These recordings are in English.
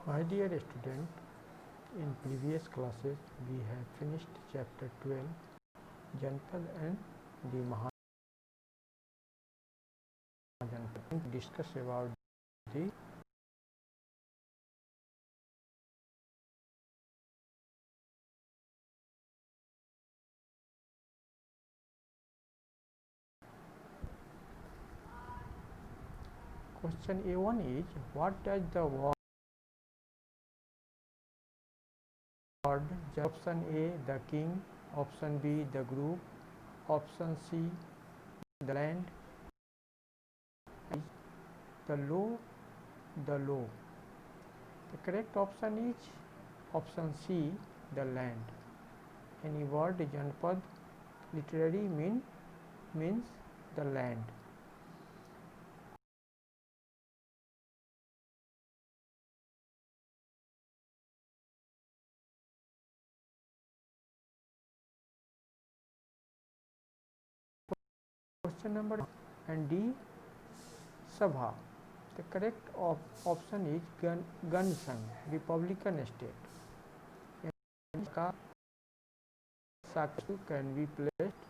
My dear student, in previous classes we have finished chapter 12 Janpad and the Mahajanpad. Discuss about the question A1 is what does the word option A the king, option B the group, option C the land, the law. The correct option is option C the land. Any word Janpad literally means the land. Question number and D Sabha. The correct option is Gansang, Republican state. का साक्षी can be placed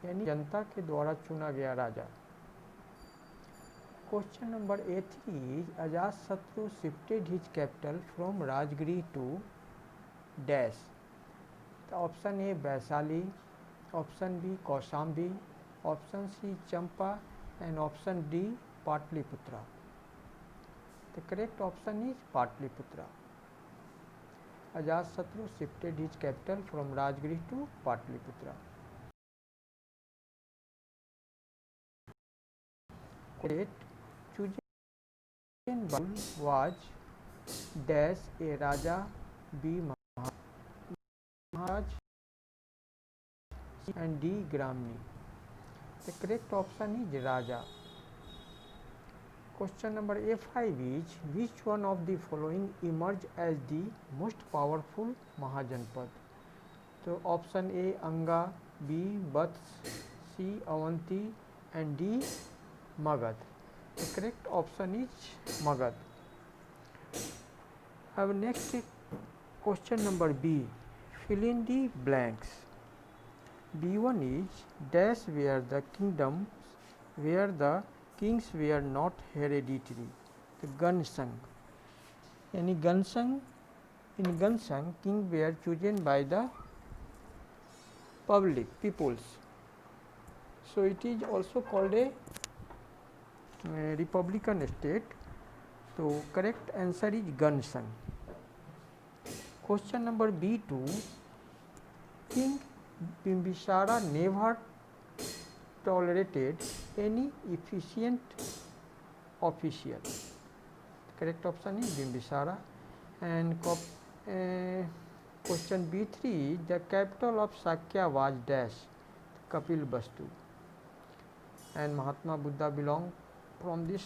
यानी जनता के द्वारा चुना गया राजा. Question number A3 is Ajasatru shifted his capital from Rajgiri to dash. The option A Vaishali, option B Kaushambi, option C Champa and option D Patliputra. The correct option is Patliputra. Ajasatru shifted his capital from Rajgiri to Patliputra. Chosen was dash A Raja, B Maharaj and D Gramni. The correct option is Raja. Question number A5 is which one of the following emerged as the most powerful Mahajanpad? So option A Anga, B Vats, C Avanti and D Magad. The correct option is Magad. Our next question number B. Fill in the blanks. B1 is dash where the kingdoms where the kings were not hereditary. The Gansang. In Gansang, king were chosen by the peoples. So it is also called a republican state. So correct answer is Gansang. Question number B2. King Bimbisara never tolerated any efficient official. Correct option is Bimbisara. And question B3 the capital of Sakya was dash Kapilvastu. And Mahatma Buddha belonged from this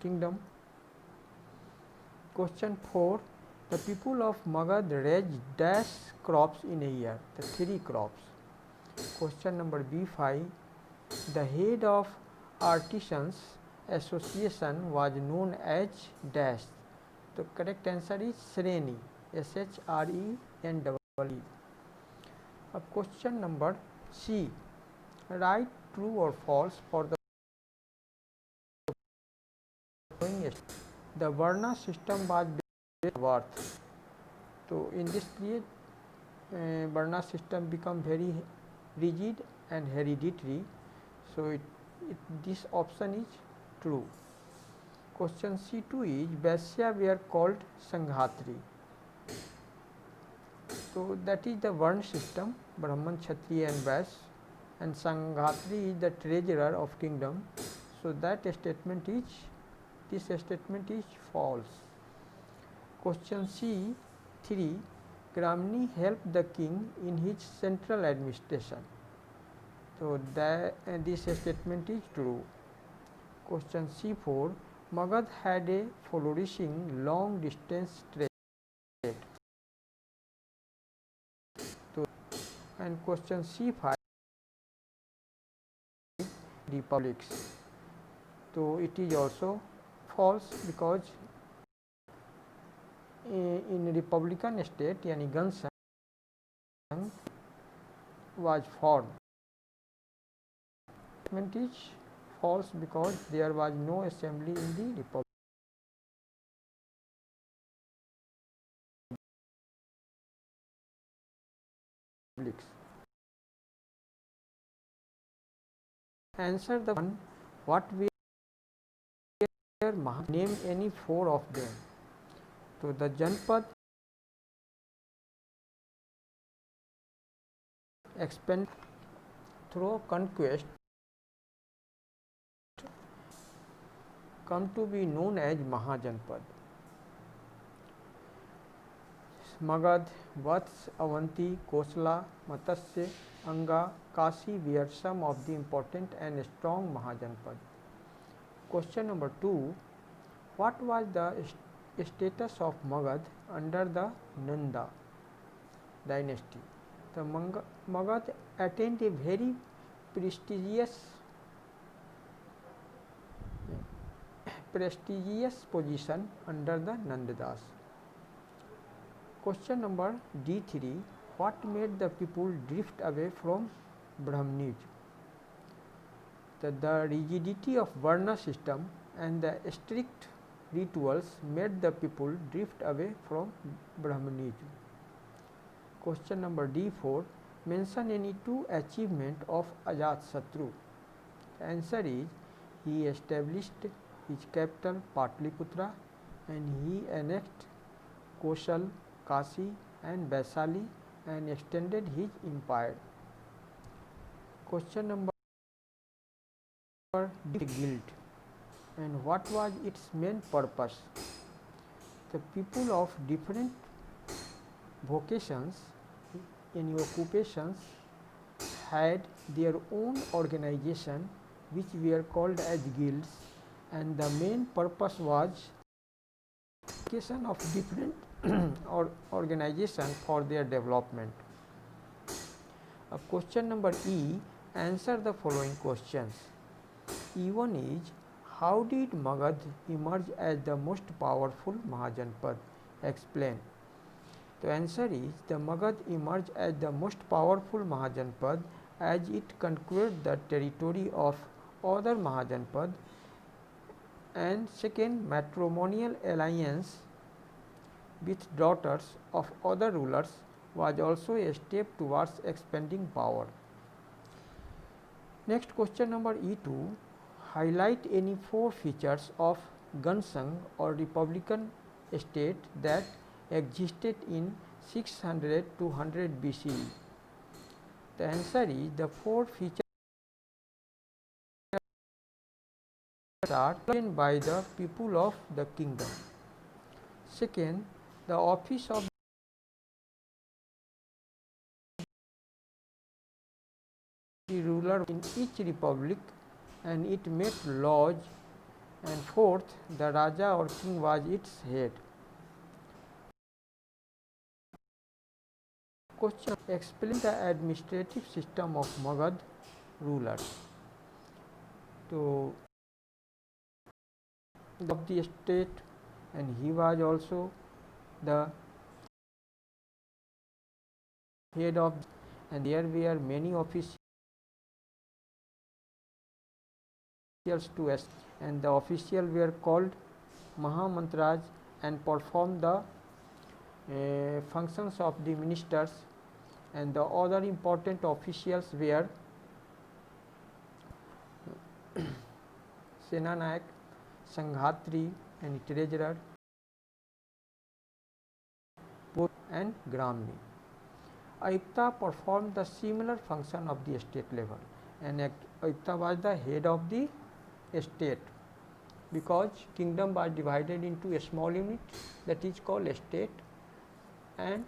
kingdom. Question 4 the people of Magad raised dash crops in a year. The 3 crops. Question number B5 the head of artisans association was known as dash. The correct answer is Shreni, SHRENE. Question number C write true or false for the following. The Varna system was based on birth. So in this period Varna system become very rigid and hereditary. So this option is true. Question C2 is Vaishya were called Sanghatri. So that is the Varna system, Brahman, Kshatriya and Vaishya, and Sanghatri is the treasurer of kingdom. So this statement is false. Question C3 Gramni helped the king in his central administration. So this statement is true. Question C4 Magad had a flourishing long distance trade. So, and question C5 republics. So it is also false because in republican state yani Gansang was formed. Statement is false because there was no assembly in the republic. Answer the one what were name any four of them. So the Janpad expand through conquest come to be known as Mahajanpad. Magad, Vats, Avanti, Kosala, Matsya, Anga, Kasi were some of the important and strong Mahajanpad. Question number 2. What was the status of Magad under the Nanda dynasty? The Magad attained a very prestigious position under the Nandadas. Question number D3. What made the people drift away from Brahmanism? The rigidity of Varna system and the strict rituals made the people drift away from Brahmanism. Question number D4. Mention any two achievement of Ajatasattu. The answer is he established his capital Patliputra and he annexed Kosal, Kasi and Vaishali and extended his empire. Question number guild and what was its main purpose? The people of different vocations in occupations had their own organization which were called as guilds, and the main purpose was of different organization for their development. Question number E. Answer the following questions. E1 is how did Magad emerge as the most powerful Mahajanpad? Explain. The answer is the Magad emerged as the most powerful Mahajanpad as it conquered the territory of other Mahajanpad, and second, matrimonial alliance with daughters of other rulers was also a step towards expanding power. Next, question number E2. Highlight any four features of Gansang or republican state that existed in 600 to 100 BCE. The answer is the four features are taken by the people of the kingdom. Second, the office of the ruler in each republic and it made laws, and fourth, the Raja or king was its head. Question. Explain the administrative system of Magad rulers. So, of the state and he was also the head of, and there were many officials to us, and the officials were called Mahamantraj and performed the functions of the ministers, and the other important officials were Senanayak, Sanghatri and treasurer and Gramni. Ayukta performed the similar function of the state level, and Ayukta was the head of the state because kingdom was divided into a small unit that is called state, and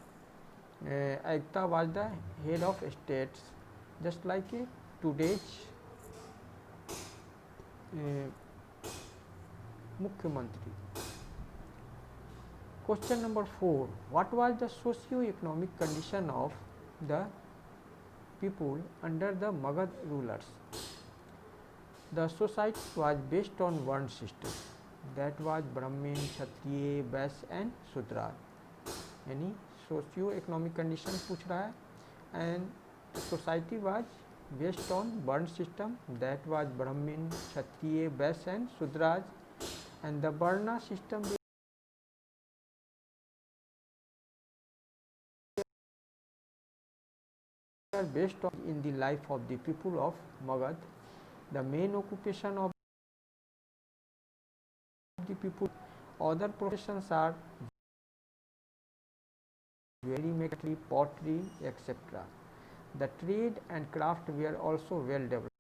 Ayukta was the head of states, just like today's Mukhyamantri. Question number 4. What was the socio-economic condition of the people under the Magad rulers? The society was based on Varna system. that was Brahmin, Kshatriya, Vaishya and Shudra. यानी socio economic condition पूछ रहा है. And society was based on वर्ण system, that was ब्राह्मण, क्षत्रिय, वैश्य and Shudras. And the वर्ण system are based on in the life of the people of Magad. The main occupation of the people, other professions are jewelry making, pottery, etc. The trade and craft were also well developed.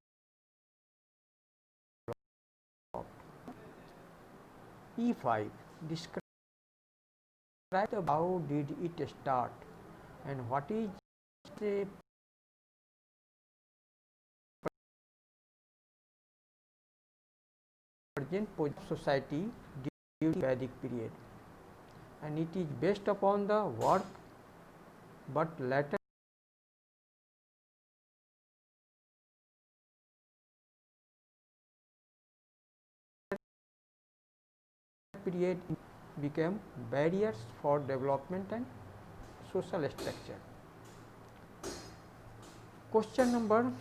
E5 describe how did it start and what is the present society during Vedic period, and it is based upon the work but later period became barriers for development and social structure. Question number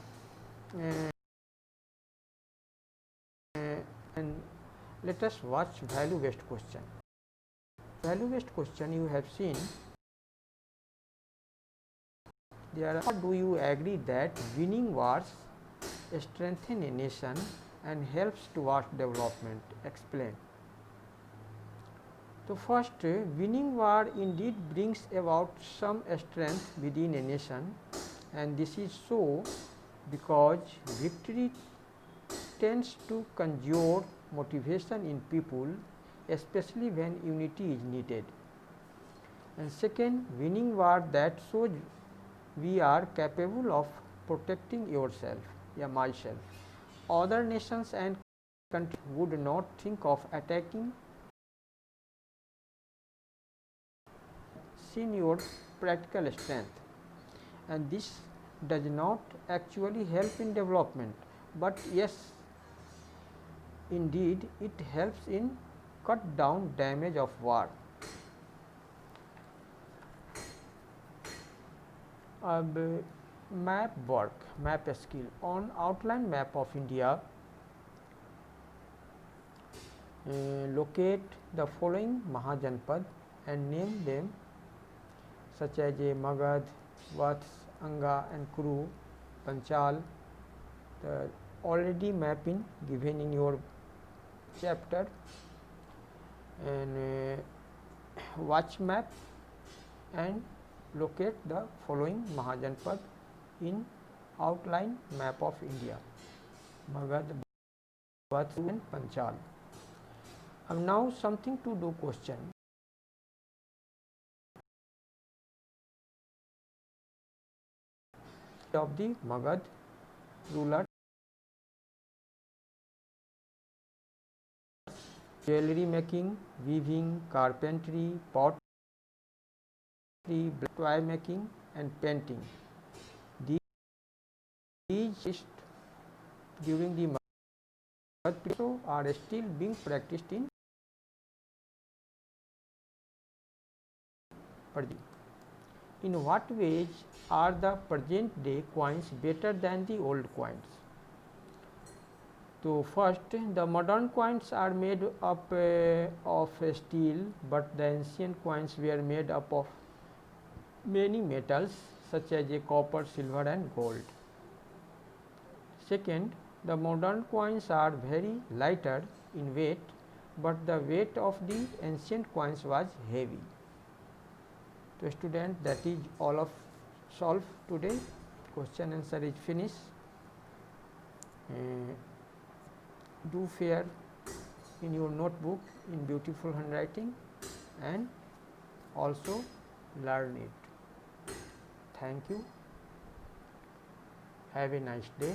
and let us watch value based question. Value based question you have seen. There are, do you agree that winning wars strengthen a nation and helps towards development? Explain. So, first, winning war indeed brings about some strength within a nation, and this is so because victory tends to conjure motivation in people, especially when unity is needed. And second, winning war that shows we are capable of protecting yourself, myself. Other nations and countries would not think of attacking in your practical strength, and this does not actually help in development, but yes, indeed it helps in cut down damage of war. Map work, map skill. On outline map of India, locate the following Mahajanpad and name them such as Magad, Vats, Anga and Kuru, Panchal. The already mapping given in your chapter, and watch map and locate the following Mahajanpad in outline map of India, Magad, Vats and Panchal. Now something to do question. Of the Magad ruler, jewelry making, weaving, carpentry, pottery, toy making and painting. These during the Magad period are still being practiced in Parji. In what ways are the present day coins better than the old coins? So, first, the modern coins are made up of steel, but the ancient coins were made up of many metals such as copper, silver and gold. Second, the modern coins are very lighter in weight, but the weight of the ancient coins was heavy. So, student, that is all of solve today. Question answer is finished. Do fair in your notebook in beautiful handwriting and also learn it. Thank you. Have a nice day.